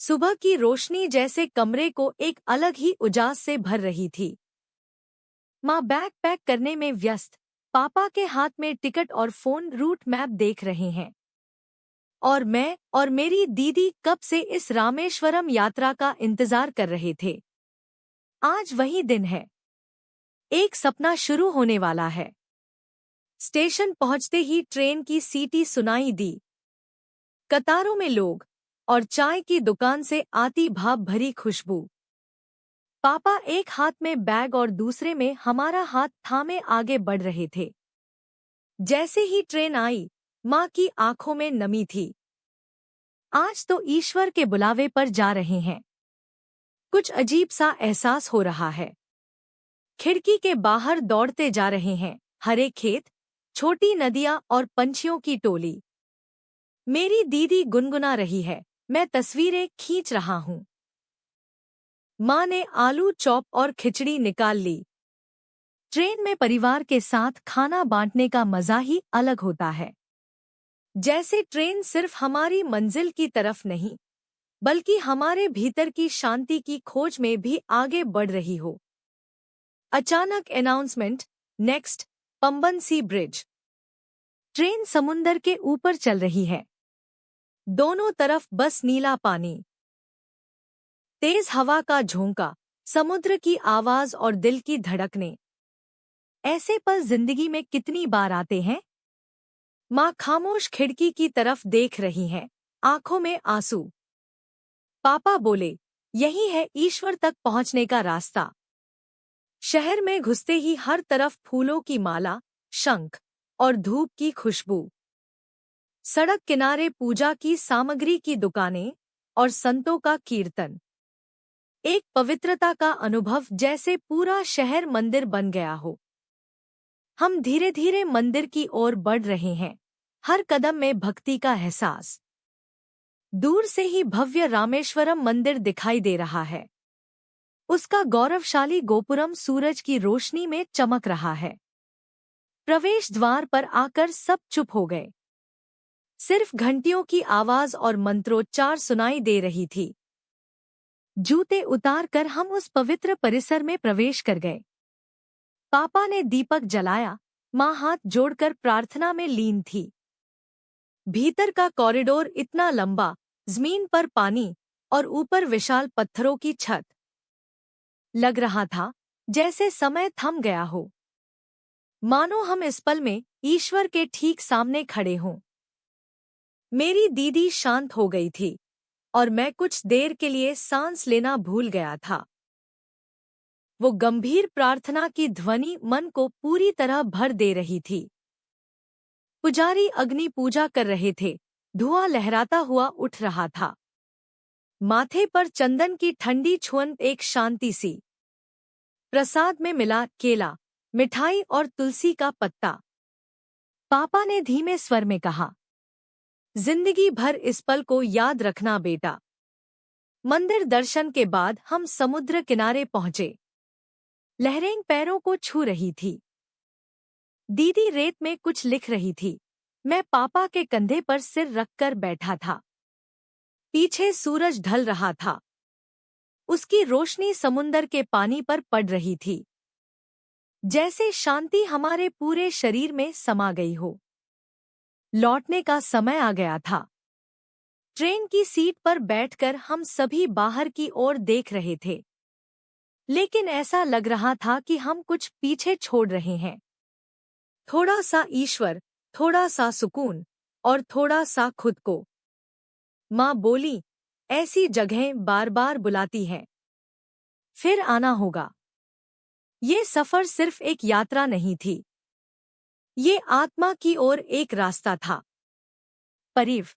सुबह की रोशनी जैसे कमरे को एक अलग ही उजास से भर रही थी। माँ बैग पैक करने में व्यस्त, पापा के हाथ में टिकट और फोन रूट मैप देख रहे हैं। और मैं और मेरी दीदी कब से इस रामेश्वरम यात्रा का इंतजार कर रहे थे। आज वही दिन है। एक सपना शुरू होने वाला है। स्टेशन पहुंचते ही ट्रेन की सीटी सुनाई दी। कतारों में लोग और चाय की दुकान से आती भाप भरी खुशबू। पापा एक हाथ में बैग और दूसरे में हमारा हाथ थामे आगे बढ़ रहे थे। जैसे ही ट्रेन आई, माँ की आंखों में नमी थी। आज तो ईश्वर के बुलावे पर जा रहे हैं। कुछ अजीब सा एहसास हो रहा है। खिड़की के बाहर दौड़ते जा रहे हैं हरे खेत, छोटी नदियां और पंछियों की टोली। मेरी दीदी गुनगुना रही है, मैं तस्वीरें खींच रहा हूँ। माँ ने आलू चॉप और खिचड़ी निकाल ली। ट्रेन में परिवार के साथ खाना बांटने का मजा ही अलग होता है। जैसे ट्रेन सिर्फ हमारी मंजिल की तरफ नहीं, बल्कि हमारे भीतर की शांति की खोज में भी आगे बढ़ रही हो। अचानक अनाउंसमेंट, नेक्स्ट पंबन सी ब्रिज। ट्रेन समुंदर के ऊपर चल रही है। दोनों तरफ बस नीला पानी, तेज हवा का झोंका, समुद्र की आवाज और दिल की धड़कने। ऐसे पल जिंदगी में कितनी बार आते हैं। माँ खामोश खिड़की की तरफ देख रही हैं, आंखों में आंसू। पापा बोले, यही है ईश्वर तक पहुंचने का रास्ता। शहर में घुसते ही हर तरफ फूलों की माला, शंख और धूप की खुशबू। सड़क किनारे पूजा की सामग्री की दुकानें और संतों का कीर्तन। एक पवित्रता का अनुभव, जैसे पूरा शहर मंदिर बन गया हो। हम धीरे धीरे मंदिर की ओर बढ़ रहे हैं, हर कदम में भक्ति का एहसास। दूर से ही भव्य रामेश्वरम मंदिर दिखाई दे रहा है। उसका गौरवशाली गोपुरम सूरज की रोशनी में चमक रहा है। प्रवेश द्वार पर आकर सब चुप हो गए। सिर्फ घंटियों की आवाज और मंत्रोच्चार सुनाई दे रही थी। जूते उतारकर हम उस पवित्र परिसर में प्रवेश कर गए। पापा ने दीपक जलाया, माँ हाथ जोड़कर प्रार्थना में लीन थी। भीतर का कॉरिडोर इतना लंबा, जमीन पर पानी और ऊपर विशाल पत्थरों की छत। लग रहा था जैसे समय थम गया हो, मानो हम इस पल में ईश्वर के ठीक सामने खड़े हों। मेरी दीदी शांत हो गई थी और मैं कुछ देर के लिए सांस लेना भूल गया था। वो गंभीर प्रार्थना की ध्वनि मन को पूरी तरह भर दे रही थी। पुजारी अग्नि पूजा कर रहे थे, धुआं लहराता हुआ उठ रहा था। माथे पर चंदन की ठंडी छुअन एक शांति सी। प्रसाद में मिला केला, मिठाई और तुलसी का पत्ता। पापा ने धीमे स्वर में कहा, जिंदगी भर इस पल को याद रखना बेटा। मंदिर दर्शन के बाद हम समुद्र किनारे पहुंचे। लहरें पैरों को छू रही थी। दीदी रेत में कुछ लिख रही थी। मैं पापा के कंधे पर सिर रखकर बैठा था। पीछे सूरज ढल रहा था। उसकी रोशनी समुंदर के पानी पर पड़ रही थी। जैसे शांति हमारे पूरे शरीर में समा गई हो। लौटने का समय आ गया था। ट्रेन की सीट पर बैठकर हम सभी बाहर की ओर देख रहे थे। लेकिन ऐसा लग रहा था कि हम कुछ पीछे छोड़ रहे हैं। थोड़ा सा ईश्वर, थोड़ा सा सुकून और थोड़ा सा खुद को। माँ बोली, ऐसी जगहें बार बार बुलाती हैं, फिर आना होगा। ये सफर सिर्फ एक यात्रा नहीं थी, ये आत्मा की ओर एक रास्ता था। परिव